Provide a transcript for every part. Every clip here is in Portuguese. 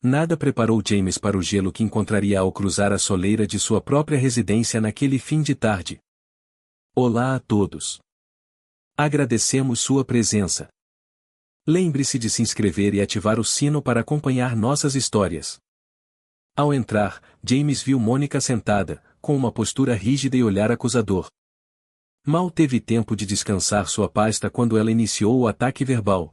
Nada preparou James para o gelo que encontraria ao cruzar a soleira de sua própria residência naquele fim de tarde. Olá a todos. Agradecemos sua presença. Lembre-se de se inscrever e ativar o sino para acompanhar nossas histórias. Ao entrar, James viu Mônica sentada, com uma postura rígida e olhar acusador. Mal teve tempo de descansar sua pasta quando ela iniciou o ataque verbal.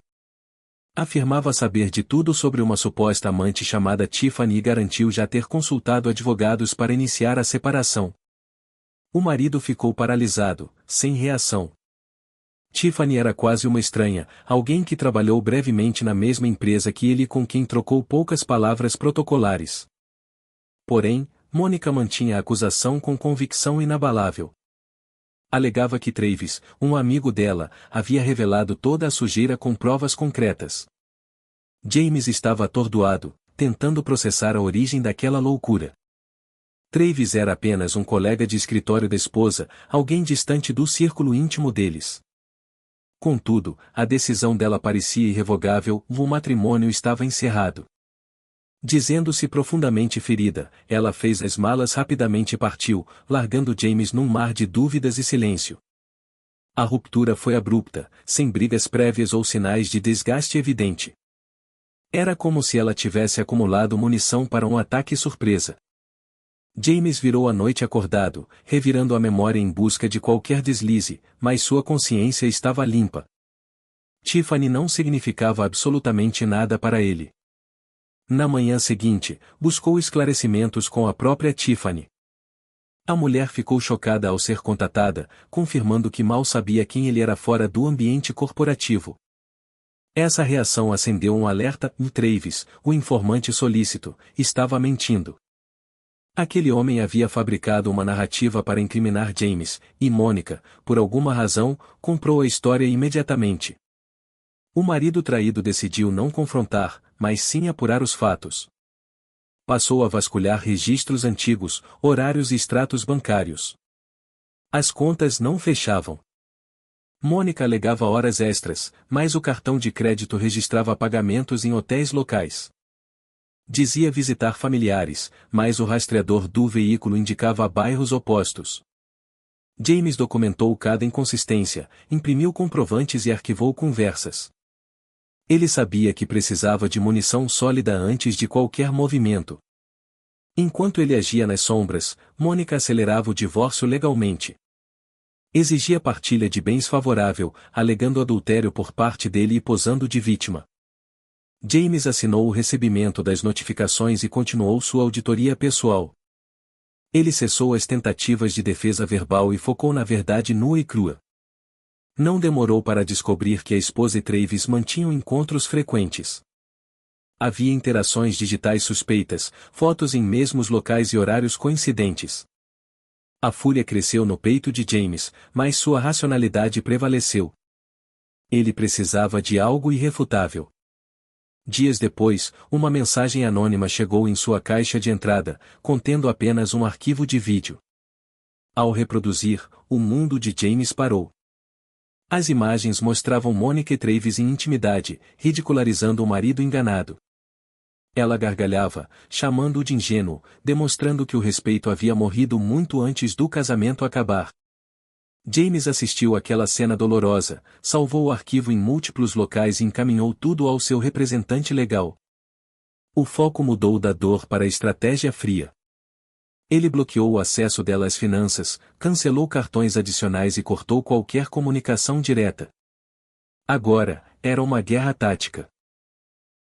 Afirmava saber de tudo sobre uma suposta amante chamada Tiffany e garantiu já ter consultado advogados para iniciar a separação. O marido ficou paralisado, sem reação. Tiffany era quase uma estranha, alguém que trabalhou brevemente na mesma empresa que ele e com quem trocou poucas palavras protocolares. Porém, Mônica mantinha a acusação com convicção inabalável. Alegava que Travis, um amigo dela, havia revelado toda a sujeira com provas concretas. James estava atordoado, tentando processar a origem daquela loucura. Travis era apenas um colega de escritório da esposa, alguém distante do círculo íntimo deles. Contudo, a decisão dela parecia irrevogável, o matrimônio estava encerrado. Dizendo-se profundamente ferida, ela fez as malas rapidamente e partiu, largando James num mar de dúvidas e silêncio. A ruptura foi abrupta, sem brigas prévias ou sinais de desgaste evidente. Era como se ela tivesse acumulado munição para um ataque surpresa. James virou a noite acordado, revirando a memória em busca de qualquer deslize, mas sua consciência estava limpa. Tiffany não significava absolutamente nada para ele. Na manhã seguinte, buscou esclarecimentos com a própria Tiffany. A mulher ficou chocada ao ser contatada, confirmando que mal sabia quem ele era fora do ambiente corporativo. Essa reação acendeu um alerta, e Travis, o informante solícito, estava mentindo. Aquele homem havia fabricado uma narrativa para incriminar James, e Mônica, por alguma razão, comprou a história imediatamente. O marido traído decidiu não confrontar, mas sim apurar os fatos. Passou a vasculhar registros antigos, horários e extratos bancários. As contas não fechavam. Mônica alegava horas extras, mas o cartão de crédito registrava pagamentos em hotéis locais. Dizia visitar familiares, mas o rastreador do veículo indicava bairros opostos. James documentou cada inconsistência, imprimiu comprovantes e arquivou conversas. Ele sabia que precisava de munição sólida antes de qualquer movimento. Enquanto ele agia nas sombras, Mônica acelerava o divórcio legalmente. Exigia partilha de bens favorável, alegando adultério por parte dele e posando de vítima. James assinou o recebimento das notificações e continuou sua auditoria pessoal. Ele cessou as tentativas de defesa verbal e focou na verdade nua e crua. Não demorou para descobrir que a esposa e Travis mantinham encontros frequentes. Havia interações digitais suspeitas, fotos em mesmos locais e horários coincidentes. A fúria cresceu no peito de James, mas sua racionalidade prevaleceu. Ele precisava de algo irrefutável. Dias depois, uma mensagem anônima chegou em sua caixa de entrada, contendo apenas um arquivo de vídeo. Ao reproduzir, o mundo de James parou. As imagens mostravam Mônica e Travis em intimidade, ridicularizando o marido enganado. Ela gargalhava, chamando-o de ingênuo, demonstrando que o respeito havia morrido muito antes do casamento acabar. James assistiu àquela cena dolorosa, salvou o arquivo em múltiplos locais e encaminhou tudo ao seu representante legal. O foco mudou da dor para a estratégia fria. Ele bloqueou o acesso dela às finanças, cancelou cartões adicionais e cortou qualquer comunicação direta. Agora, era uma guerra tática.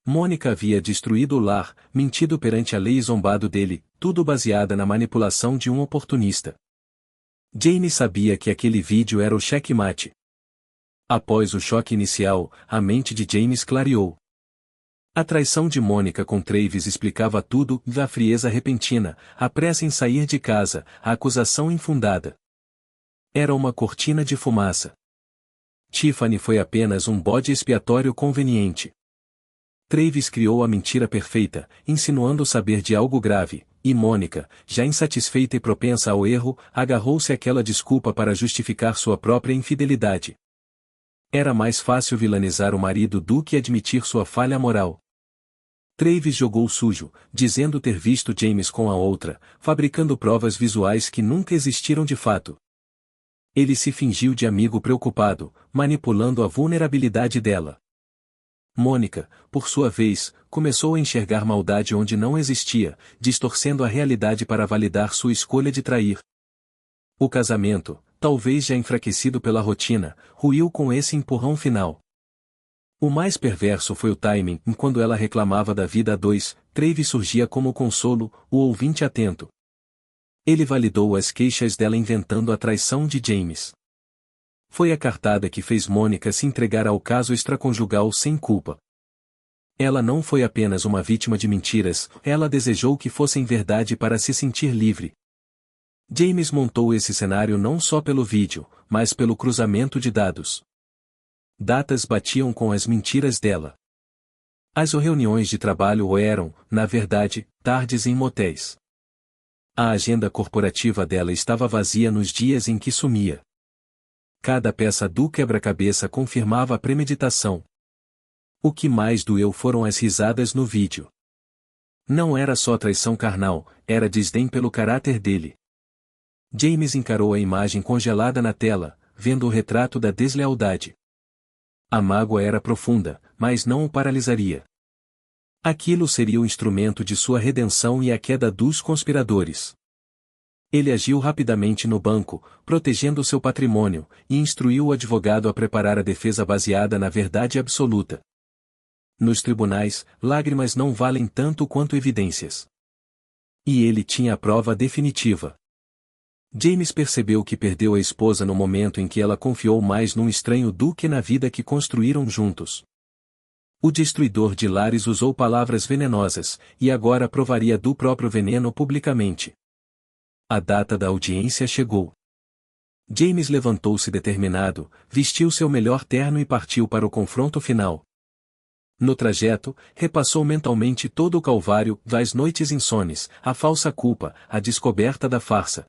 Mônica havia destruído o lar, mentido perante a lei e zombado dele, tudo baseada na manipulação de um oportunista. James sabia que aquele vídeo era o checkmate. Após o choque inicial, a mente de James clareou. A traição de Mônica com Travis explicava tudo, a frieza repentina, a pressa em sair de casa, a acusação infundada. Era uma cortina de fumaça. Tiffany foi apenas um bode expiatório conveniente. Travis criou a mentira perfeita, insinuando saber de algo grave, e Mônica, já insatisfeita e propensa ao erro, agarrou-se àquela desculpa para justificar sua própria infidelidade. Era mais fácil vilanizar o marido do que admitir sua falha moral. Travis jogou sujo, dizendo ter visto James com a outra, fabricando provas visuais que nunca existiram de fato. Ele se fingiu de amigo preocupado, manipulando a vulnerabilidade dela. Mônica, por sua vez, começou a enxergar maldade onde não existia, distorcendo a realidade para validar sua escolha de trair. O casamento, talvez já enfraquecido pela rotina, ruiu com esse empurrão final. O mais perverso foi o timing, quando ela reclamava da vida a dois, Travis surgia como consolo, o ouvinte atento. Ele validou as queixas dela inventando a traição de James. Foi a cartada que fez Mônica se entregar ao caso extraconjugal sem culpa. Ela não foi apenas uma vítima de mentiras, ela desejou que fossem verdade para se sentir livre. James montou esse cenário não só pelo vídeo, mas pelo cruzamento de dados. Datas batiam com as mentiras dela. As reuniões de trabalho eram, na verdade, tardes em motéis. A agenda corporativa dela estava vazia nos dias em que sumia. Cada peça do quebra-cabeça confirmava a premeditação. O que mais doeu foram as risadas no vídeo. Não era só traição carnal, era desdém pelo caráter dele. James encarou a imagem congelada na tela, vendo o retrato da deslealdade. A mágoa era profunda, mas não o paralisaria. Aquilo seria o instrumento de sua redenção e a queda dos conspiradores. Ele agiu rapidamente no banco, protegendo seu patrimônio, e instruiu o advogado a preparar a defesa baseada na verdade absoluta. Nos tribunais, lágrimas não valem tanto quanto evidências. E ele tinha a prova definitiva. James percebeu que perdeu a esposa no momento em que ela confiou mais num estranho do que na vida que construíram juntos. O destruidor de lares usou palavras venenosas, e agora provaria do próprio veneno publicamente. A data da audiência chegou. James levantou-se determinado, vestiu seu melhor terno e partiu para o confronto final. No trajeto, repassou mentalmente todo o calvário, das noites insones, a falsa culpa, a descoberta da farsa.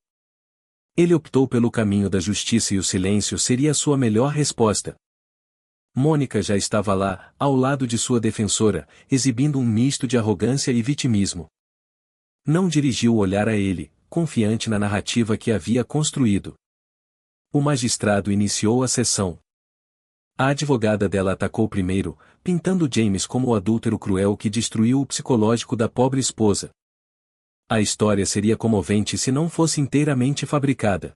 Ele optou pelo caminho da justiça e o silêncio seria sua melhor resposta. Mônica já estava lá, ao lado de sua defensora, exibindo um misto de arrogância e vitimismo. Não dirigiu o olhar a ele, confiante na narrativa que havia construído. O magistrado iniciou a sessão. A advogada dela atacou primeiro, pintando James como o adúltero cruel que destruiu o psicológico da pobre esposa. A história seria comovente se não fosse inteiramente fabricada.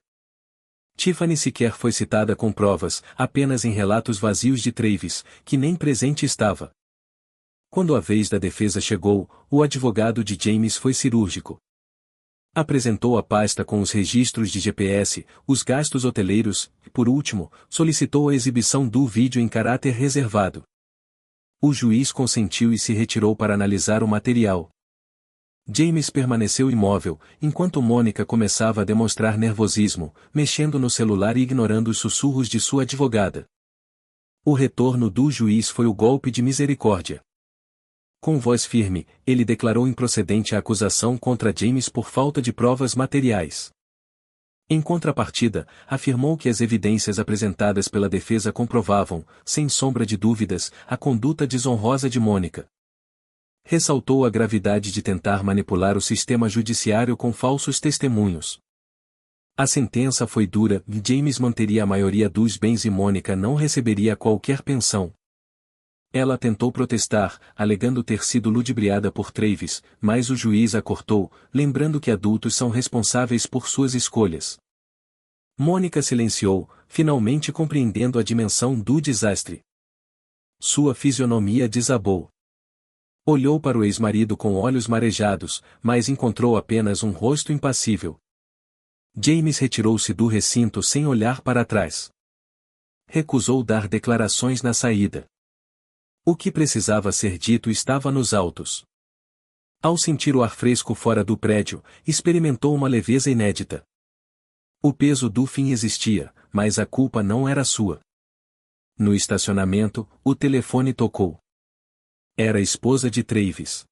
Tiffany sequer foi citada com provas, apenas em relatos vazios de Travis, que nem presente estava. Quando a vez da defesa chegou, o advogado de James foi cirúrgico. Apresentou a pasta com os registros de GPS, os gastos hoteleiros, e por último, solicitou a exibição do vídeo em caráter reservado. O juiz consentiu e se retirou para analisar o material. James permaneceu imóvel, enquanto Mônica começava a demonstrar nervosismo, mexendo no celular e ignorando os sussurros de sua advogada. O retorno do juiz foi o golpe de misericórdia. Com voz firme, ele declarou improcedente a acusação contra James por falta de provas materiais. Em contrapartida, afirmou que as evidências apresentadas pela defesa comprovavam, sem sombra de dúvidas, a conduta desonrosa de Mônica. Ressaltou a gravidade de tentar manipular o sistema judiciário com falsos testemunhos. A sentença foi dura e James manteria a maioria dos bens e Mônica não receberia qualquer pensão. Ela tentou protestar, alegando ter sido ludibriada por Travis, mas o juiz a cortou, lembrando que adultos são responsáveis por suas escolhas. Mônica silenciou, finalmente compreendendo a dimensão do desastre. Sua fisionomia desabou. Olhou para o ex-marido com olhos marejados, mas encontrou apenas um rosto impassível. James retirou-se do recinto sem olhar para trás. Recusou dar declarações na saída. O que precisava ser dito estava nos autos. Ao sentir o ar fresco fora do prédio, experimentou uma leveza inédita. O peso do fim existia, mas a culpa não era sua. No estacionamento, o telefone tocou. Era a esposa de Travis.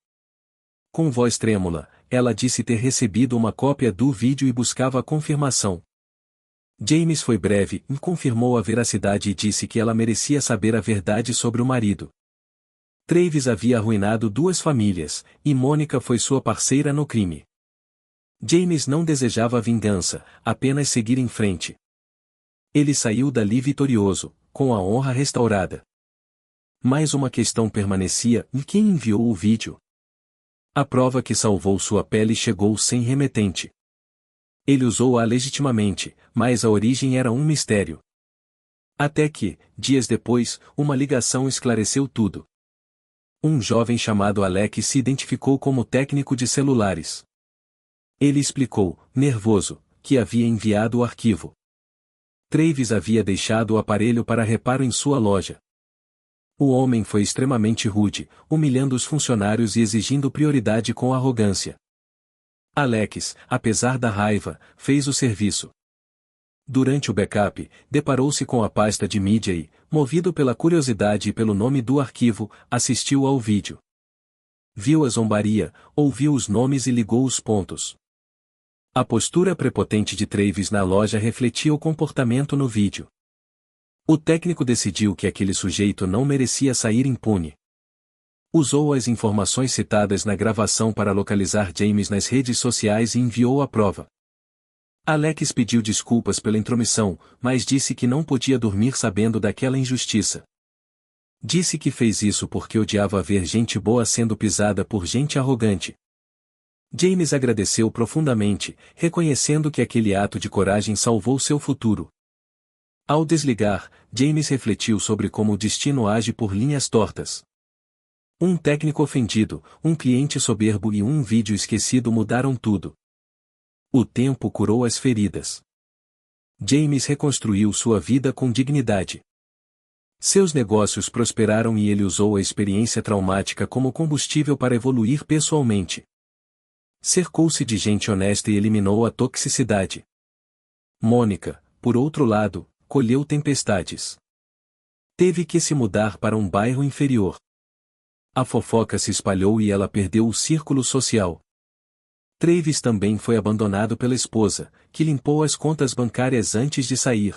Com voz trêmula, ela disse ter recebido uma cópia do vídeo e buscava a confirmação. James foi breve, confirmou a veracidade e disse que ela merecia saber a verdade sobre o marido. Travis havia arruinado duas famílias, e Mônica foi sua parceira no crime. James não desejava vingança, apenas seguir em frente. Ele saiu dali vitorioso, com a honra restaurada. Mas uma questão permanecia: e quem enviou o vídeo? A prova que salvou sua pele chegou sem remetente. Ele usou-a legitimamente, mas a origem era um mistério. Até que, dias depois, uma ligação esclareceu tudo. Um jovem chamado Alex se identificou como técnico de celulares. Ele explicou, nervoso, que havia enviado o arquivo. Travis havia deixado o aparelho para reparo em sua loja. O homem foi extremamente rude, humilhando os funcionários e exigindo prioridade com arrogância. Alex, apesar da raiva, fez o serviço. Durante o backup, deparou-se com a pasta de mídia e, movido pela curiosidade e pelo nome do arquivo, assistiu ao vídeo. Viu a zombaria, ouviu os nomes e ligou os pontos. A postura prepotente de Travis na loja refletia o comportamento no vídeo. O técnico decidiu que aquele sujeito não merecia sair impune. Usou as informações citadas na gravação para localizar James nas redes sociais e enviou a prova. Alex pediu desculpas pela intromissão, mas disse que não podia dormir sabendo daquela injustiça. Disse que fez isso porque odiava ver gente boa sendo pisada por gente arrogante. James agradeceu profundamente, reconhecendo que aquele ato de coragem salvou seu futuro. Ao desligar, James refletiu sobre como o destino age por linhas tortas. Um técnico ofendido, um cliente soberbo e um vídeo esquecido mudaram tudo. O tempo curou as feridas. James reconstruiu sua vida com dignidade. Seus negócios prosperaram e ele usou a experiência traumática como combustível para evoluir pessoalmente. Cercou-se de gente honesta e eliminou a toxicidade. Mônica, por outro lado, colheu tempestades. Teve que se mudar para um bairro inferior. A fofoca se espalhou e ela perdeu o círculo social. Travis também foi abandonado pela esposa, que limpou as contas bancárias antes de sair.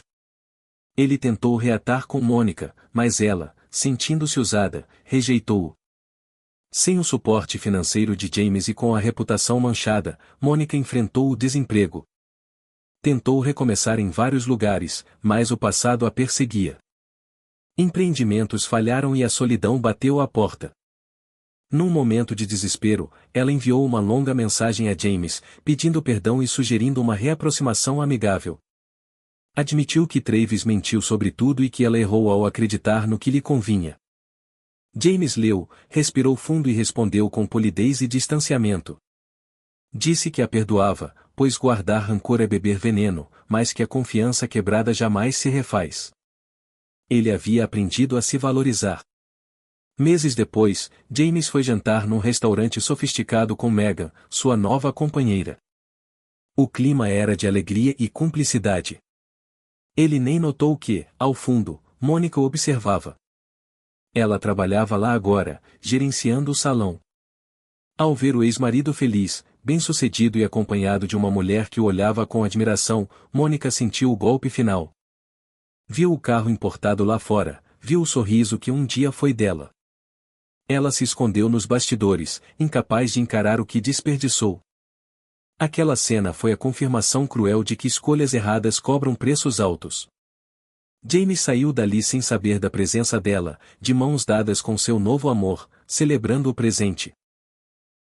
Ele tentou reatar com Mônica, mas ela, sentindo-se usada, rejeitou-o. Sem o suporte financeiro de James e com a reputação manchada, Mônica enfrentou o desemprego. Tentou recomeçar em vários lugares, mas o passado a perseguia. Empreendimentos falharam e a solidão bateu à porta. Num momento de desespero, ela enviou uma longa mensagem a James, pedindo perdão e sugerindo uma reaproximação amigável. Admitiu que Travis mentiu sobre tudo e que ela errou ao acreditar no que lhe convinha. James leu, respirou fundo e respondeu com polidez e distanciamento. Disse que a perdoava, pois guardar rancor é beber veneno, mas que a confiança quebrada jamais se refaz. Ele havia aprendido a se valorizar. Meses depois, James foi jantar num restaurante sofisticado com Megan, sua nova companheira. O clima era de alegria e cumplicidade. Ele nem notou que, ao fundo, Mônica o observava. Ela trabalhava lá agora, gerenciando o salão. Ao ver o ex-marido feliz, bem-sucedido e acompanhado de uma mulher que o olhava com admiração, Mônica sentiu o golpe final. Viu o carro importado lá fora, viu o sorriso que um dia foi dela. Ela se escondeu nos bastidores, incapaz de encarar o que desperdiçou. Aquela cena foi a confirmação cruel de que escolhas erradas cobram preços altos. James saiu dali sem saber da presença dela, de mãos dadas com seu novo amor, celebrando o presente.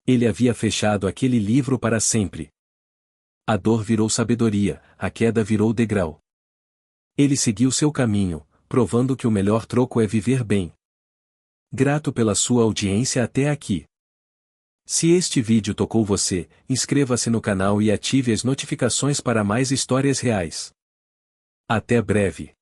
Ele havia fechado aquele livro para sempre. A dor virou sabedoria, a queda virou degrau. Ele seguiu seu caminho, provando que o melhor troco é viver bem. Grato pela sua audiência até aqui. Se este vídeo tocou você, inscreva-se no canal e ative as notificações para mais histórias reais. Até breve.